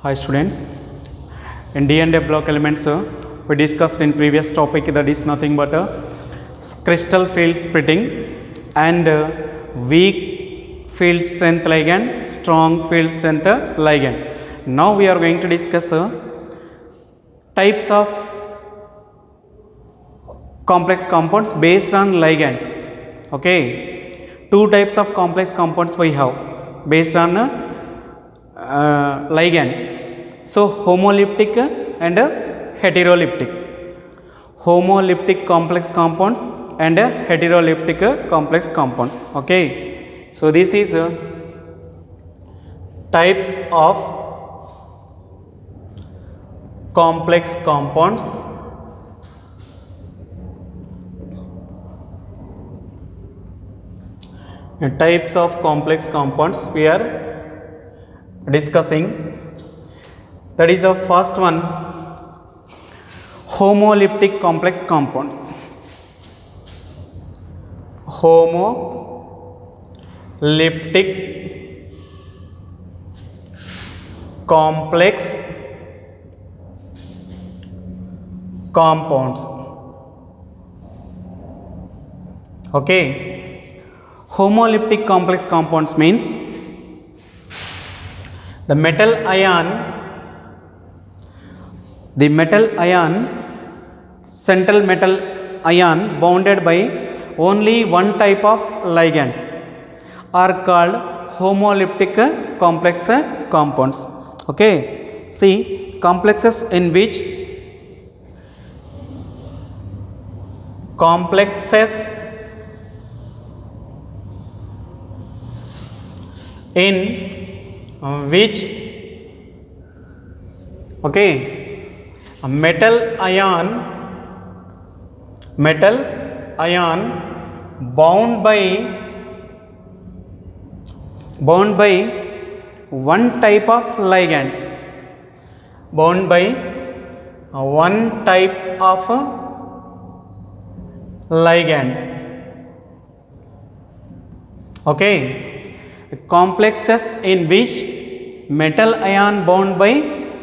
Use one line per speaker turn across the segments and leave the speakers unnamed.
Hi students, in D and A block elements we discussed in previous topic that is nothing but a crystal field splitting and weak field strength ligand, strong field strength ligand. Now we are going to discuss types of complex compounds based on ligands. Okay, two types of complex compounds we have based on ligands. So homoleptic and heteroleptic. Homoleptic complex compounds and heteroleptic complex compounds. Okay, so this is types of complex compounds types of complex compounds we are discussing. That is the first one, homoleptic complex compounds. Homoleptic complex compounds. Okay, homoleptic complex compounds means the metal ion, central metal ion bounded by only one type of ligands are called homoleptic complex compounds. Okay, see, complexes in which okay, a metal ion bound by one type of ligands, okay, complexes in which metal ion bound by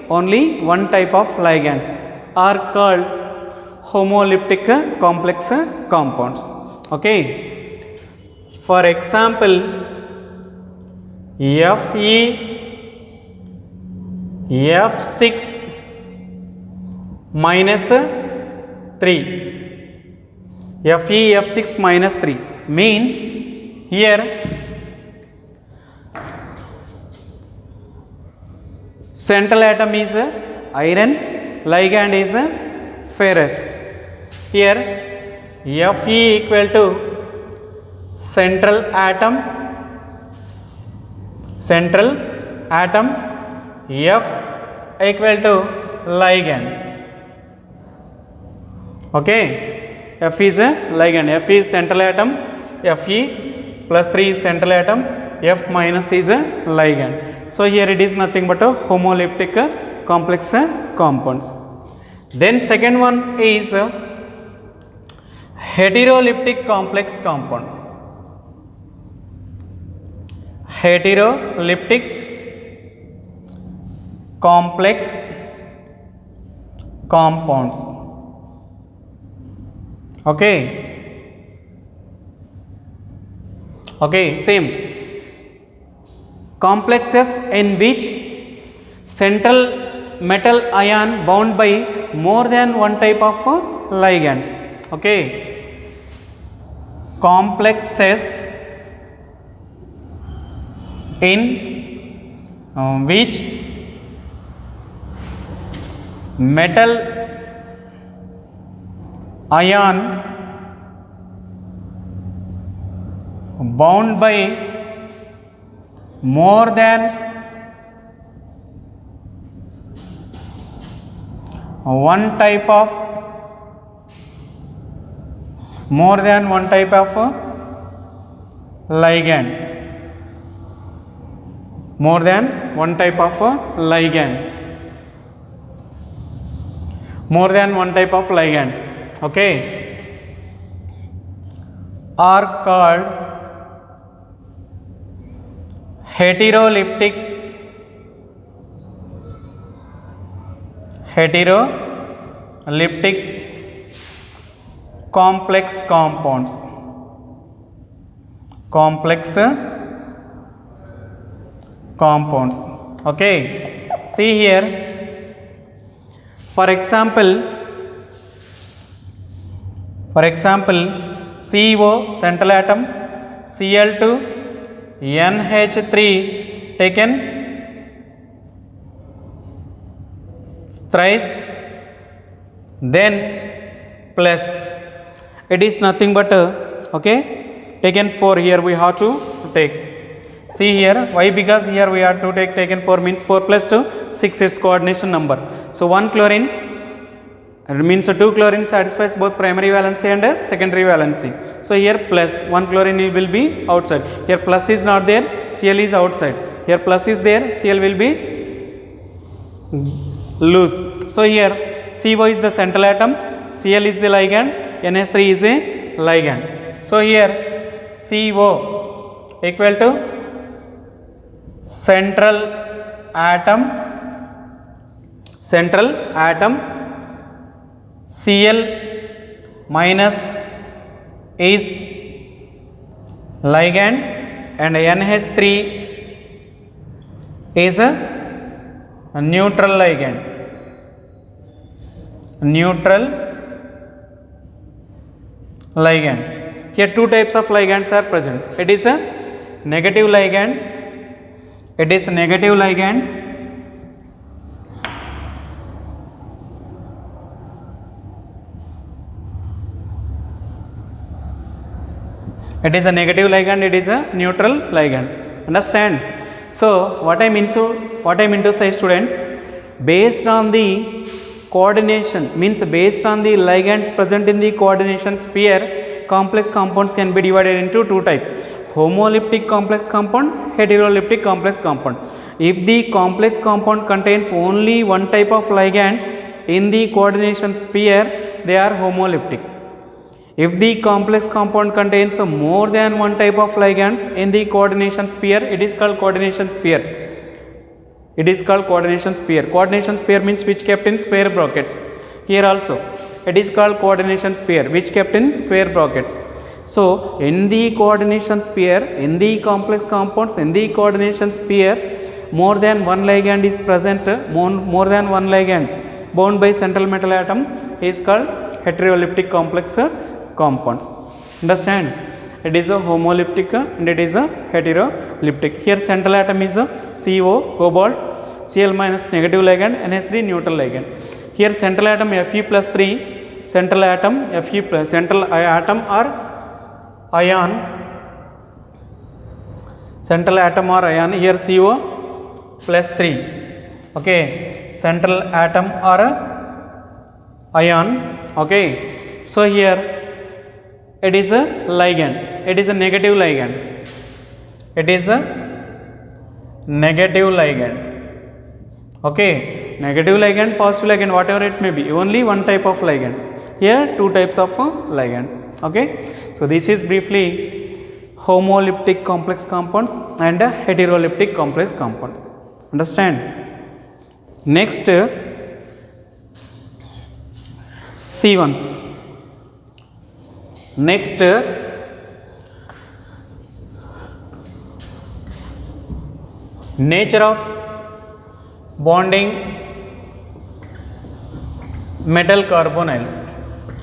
only one type of ligands are called homoleptic complex compounds. Okay, for example, Fe(F6 minus 3), Fe(F6 minus 3) means here central atom is iron, ligand is ferrous. Here Fe equal to central atom, F equal to ligand. Okay, F is a ligand, F is central atom, Fe plus 3 is central atom, F minus is a ligand. So here it is nothing but a homoleptic complex compounds. Then second one is heteroleptic complex compound. Heteroleptic complex compounds. Okay, same. Complexes in which central metal ion bound by more than one type of ligands. Okay, complexes in which metal ion bound by more than one type of ligand, okay, are called heteroleptic heteroleptic complex compounds. Complex compounds. Okay, see here, for example CO central atom, Cl2, NH3 taken thrice, then plus, it is nothing but okay, taken 4 here we have to take. See here, why? Because here we have to take taken 4 means 4 plus 2 6 its coordination number. So 1 chlorine means 2 chlorine satisfies both primary valency and secondary valency. So here plus 1 chlorine will be outside. Here plus is not there, Cl is outside. Here plus is there, Cl will be loose. So here CO is the central atom, Cl is the ligand, NH3 is a ligand. So here CO equal to central atom, Cl minus is ligand and NH3 is a neutral ligand. Here two types of ligands are present. It is a negative ligand. It is negative ligand it is a negative ligand, it is a neutral ligand. Understand? So what I mean to say, students, based on the coordination, means based on the ligands present in the coordination sphere, complex compounds can be divided into two types: homoleptic complex compound, heteroleptic complex compound. If the complex compound contains only one type of ligands in the coordination sphere, they are homoleptic. If the complex compound contains more than one type of ligands in the coordination sphere, it is called coordination sphere. Coordination sphere means which kept in square brackets. Here also it is called coordination sphere, which kept in square brackets. So in the coordination sphere, in the complex compounds, in the coordination sphere, more than one ligand is present, more than one ligand bound by central metal atom is called heteroleptic complex compounds. Understand? It is a homoleptic and it is a heteroleptic. Here central atom is a CO, cobalt, Cl minus negative ligand, NH3 neutral ligand. Here central atom Fe plus 3, central atom Fe plus, central atom or ion, central atom or ion, here CO plus 3. Okay, central atom or ion. Okay, so here it is a ligand, it is a negative ligand, it is a negative ligand. Okay, negative ligand, positive ligand, whatever it may be, only one type of ligand. Here two types of ligands. Okay, so this is briefly homoleptic complex compounds and heteroleptic complex compounds. Understand? Next, C1s. Next, nature of bonding metal carbonyls.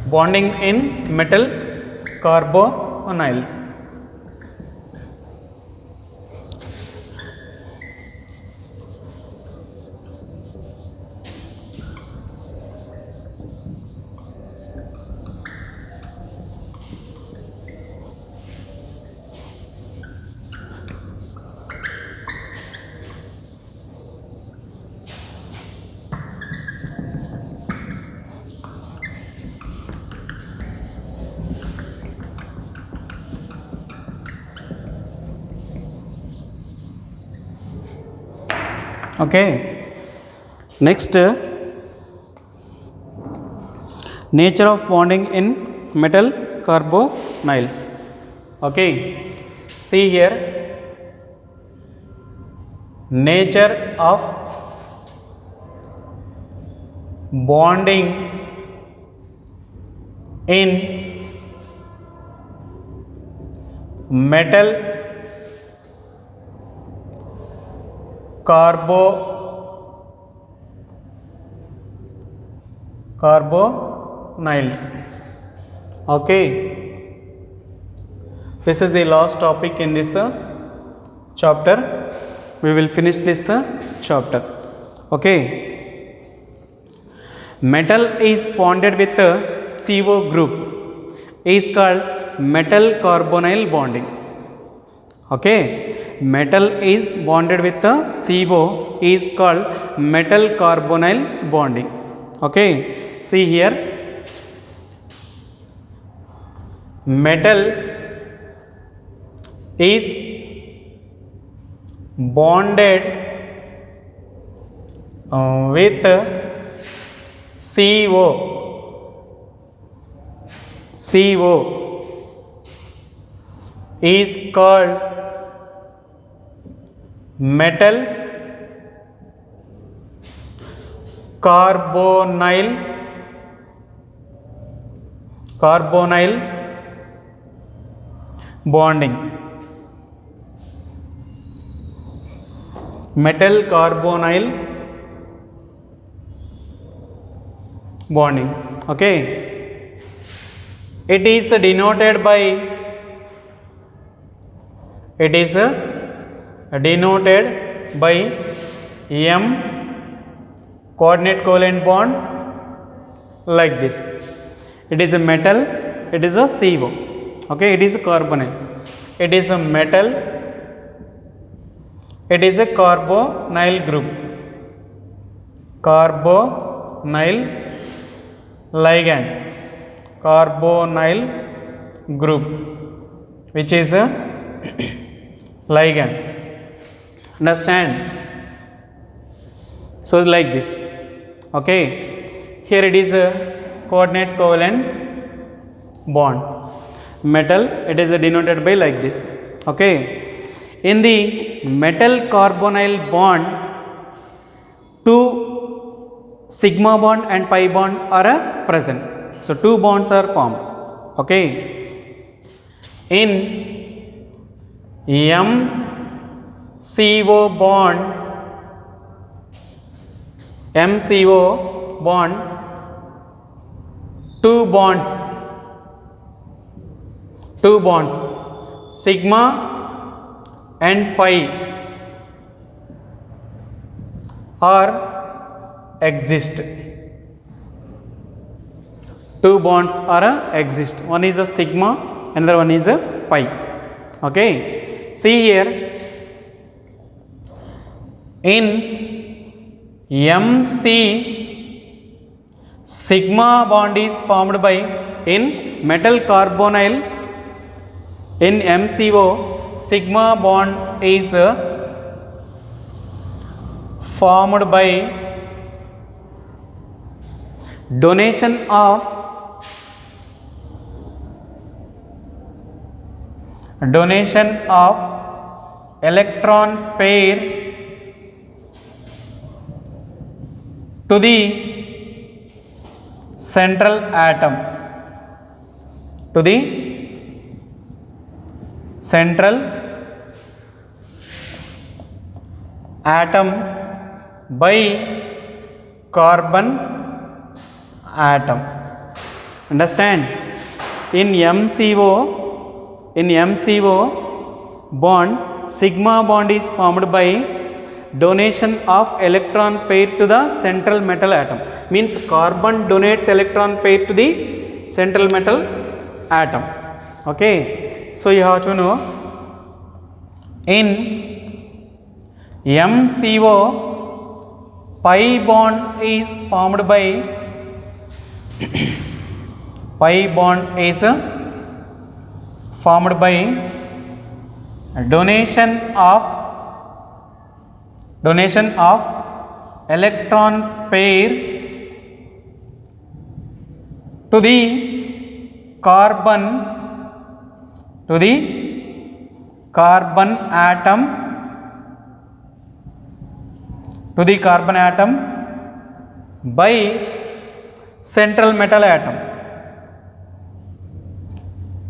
Bonding in metal carbonyls. Okay, next, nature of bonding in metal carbonyls. Okay, see here, nature of bonding in metal carbonyls. Okay, this is the last topic in this chapter. We will finish this chapter. Okay, metal is bonded with a CO group is called metal carbonyl bonding. Okay, metal is bonded with a CO is called metal carbonyl bonding. Okay, see here, metal is bonded with CO. CO is called metal carbonyl bonding. Metal carbonyl bonding. Okay, it is denoted by M coordinate covalent bond like this. It is a metal, it is a CO. Okay, it is a carbonyl, it is a metal, it is a carbonyl group, carbonyl ligand, carbonyl group, which is a ligand. Understand? So like this. Okay, here it is a coordinate covalent bond. Metal, it is denoted by like this. Okay, in the metal carbonyl bond, two sigma bond and pi bond are present. So two bonds are formed. Okay, in MCO bond, two bonds sigma and pi are exist. Two bonds are exist. One is a sigma, another one is a pi. Okay, see here, in MC, sigma bond is formed by, in metal carbonyl, in MCO, sigma bond is formed by donation of electron pair to the central atom, to the central atom by carbon atom. Understand? In MCO bond, sigma bond is formed by donation of electron pair to the central metal atom. Means carbon donates electron pair to the central metal atom. Okay, so you have to know, in MCO, pi bond is formed by donation of electron pair to the carbon atom, by central metal atom,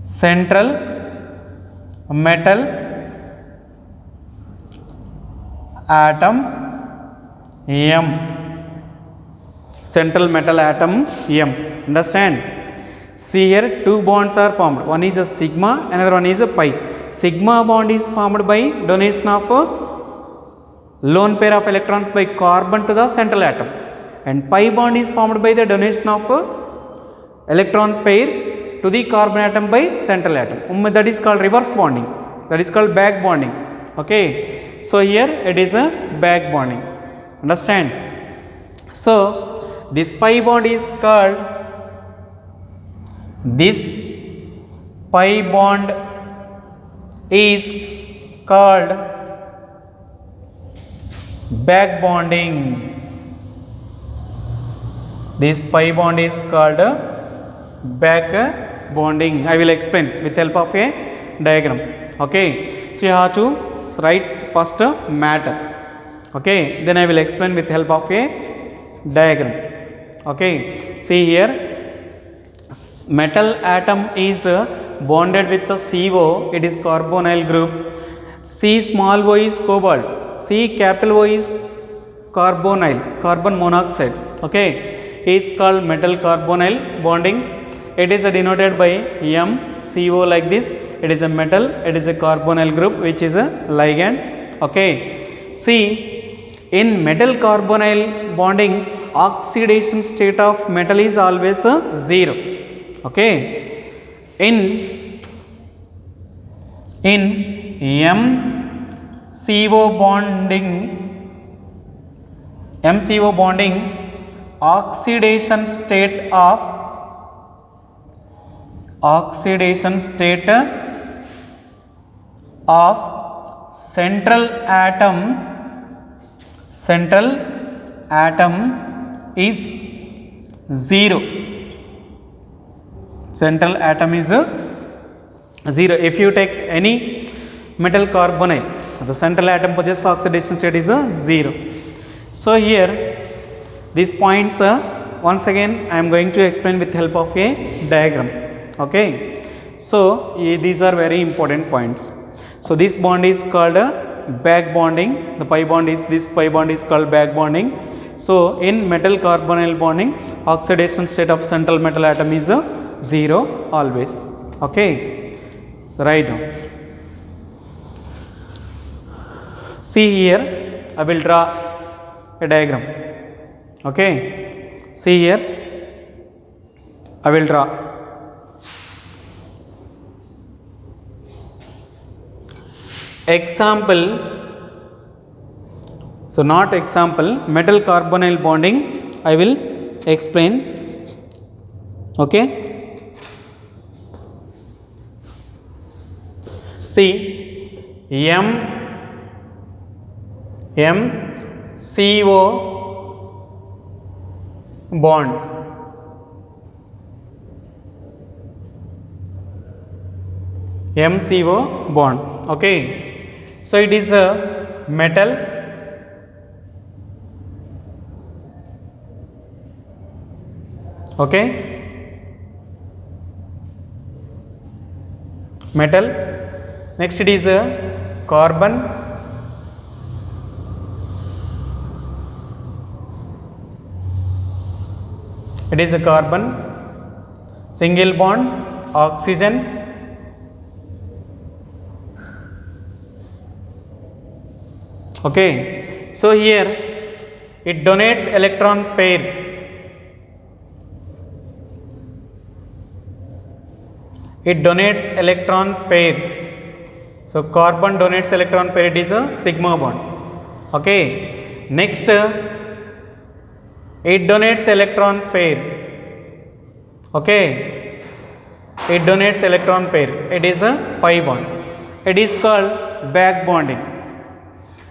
central metal atom M, central metal atom M. Understand? See here, two bonds are formed. One is a sigma, another one is a pi. Sigma bond is formed by donation of a lone pair of electrons by carbon to the central atom, and pi bond is formed by the donation of a electron pair to the carbon atom by central atom. That is called reverse bonding. That is called back bonding. Okay. So here it is a back bonding. Understand? So this pi bond is called, this pi bond is called back bonding. This pi bond is called back bonding. I will explain with help of a diagram. Okay. So you have to write first matter. Okay. Then I will explain with help of a diagram. Okay. See here, metal atom is bonded with the CO. It is carbonyl group. C small o is cobalt. C capital O is carbonyl, carbon monoxide. Okay. Is called metal carbonyl bonding. It is denoted by MCO like this. It is a metal, it is a carbonyl group which is a ligand. Okay. See, in metal carbonyl bonding, oxidation state of metal is always 0. Okay. In MCO bonding, oxidation state of central atom is 0. Central atom is 0. If you take any metal carbonyl, the central atom possesses oxidation state is 0. So here these points once again I am going to explain with help of a diagram. Okay. So these are very important points. So this bond is called back bonding. The pi bond is, this pi bond is called back bonding. So in metal carbonyl bonding, oxidation state of central metal atom is 0 always. Okay. So write down. See here, I will draw a diagram. Okay. See here, I will draw. Example, so not example, metal carbonyl bonding I will explain. Okay. See, MCO bond, MCO bond. Okay. So it is a metal, okay, metal. Next it is a carbon, it is a carbon, single bond, oxygen, okay. So here it donates electron pair, it donates electron pair. So carbon donates electron pair, it is a sigma bond. Okay. Next it donates electron pair. Okay. It donates electron pair, it is a pi bond. It is called back bonding.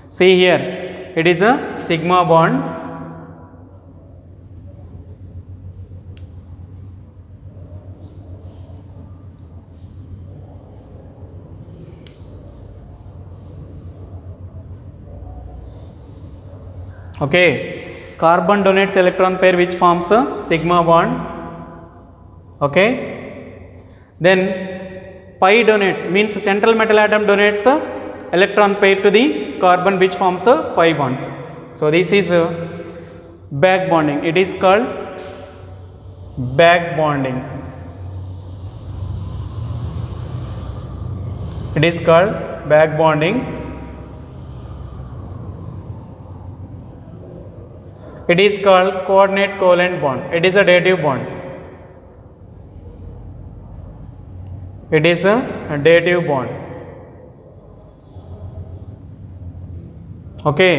See here, it is a sigma bond. Okay. carbon donates electron pair which forms a sigma bond. Okay, then pi donates means central metal atom donates a electron pair to the carbon which forms a pi bonds. So this is back bonding. It is called back bonding. It is called back bonding. It is called coordinate covalent bond. It is a dative bond. It is a dative bond. Okay.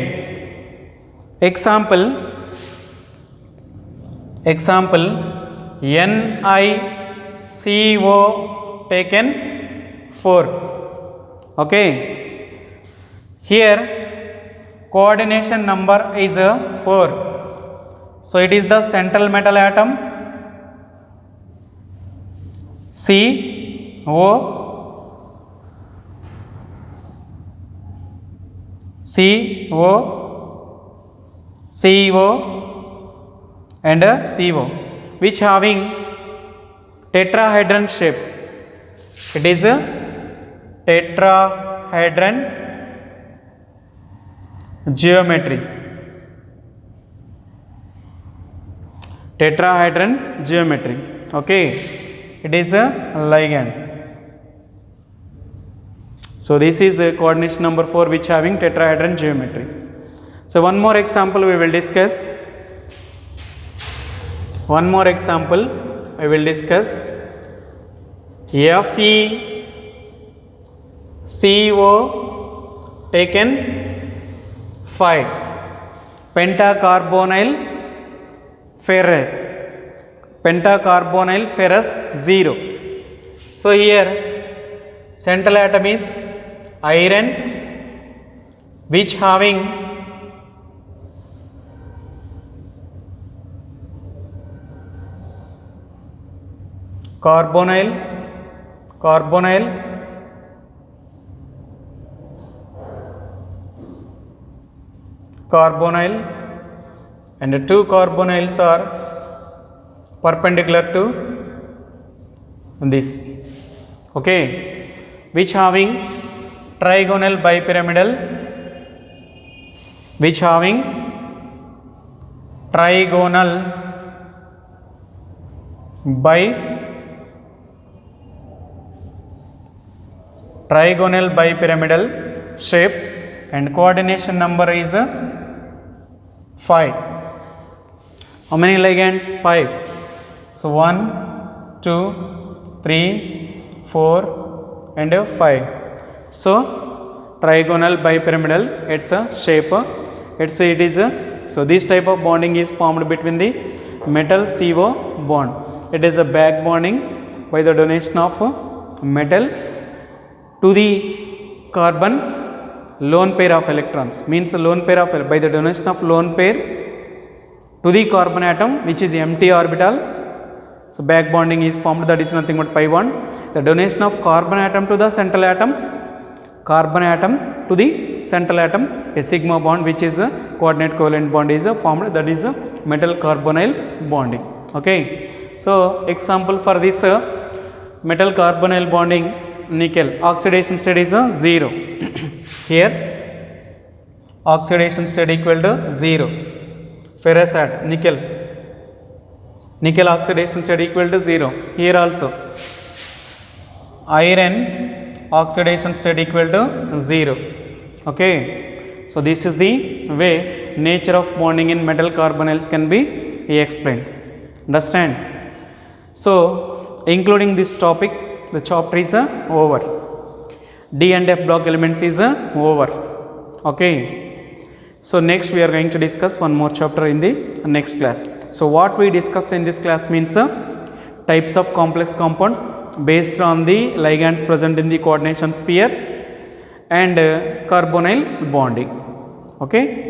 Example NiCO taken 4. Okay, here coordination number is 4, so it is the central metal atom CO and CO which having tetrahedron shape. It is a tetrahedron geometry. Tetrahedron geometry. Okay, it is a ligand. So this is the coordination number 4 which having tetrahedron geometry. So one more example we will discuss. FeCO taken 5, pentacarbonyl ferrous 0. So here central atom is iron which having carbonyl and the 2 carbonyls are perpendicular to this. Okay, which having trigonal bipyramidal, trigonal bipyramidal shape, and coordination number is 5. How many ligands? 5. So 1, 2, 3, 4 and 5. So trigonal bipyramidal, it's a shape. It is a, so this type of bonding is formed between the metal CO bond. It is a back bonding by the donation of metal to the carbon lone pair of electrons, means a lone pair of, by the donation of lone pair to the carbon atom which is empty orbital. So back bonding is formed, that is nothing but pi bond. The donation of carbon atom to the central atom, a sigma bond which is a coordinate covalent bond is formed, that is a metal carbonyl bonding. Okay, so example for this metal carbonyl bonding, nickel oxidation state is 0. Here oxidation state equal to 0. Ferrous at nickel oxidation state equal to 0. Here also iron oxidation state equal to 0. Okay, so this is the way nature of bonding in metal carbonyls can be explained. Understand? So including this topic, the chapter is over. D and F block elements is over. Okay, so next we are going to discuss one more chapter in the next class. So what we discussed in this class means types of complex compounds based on the ligands present in the coordination sphere and carbonyl bonding. Okay.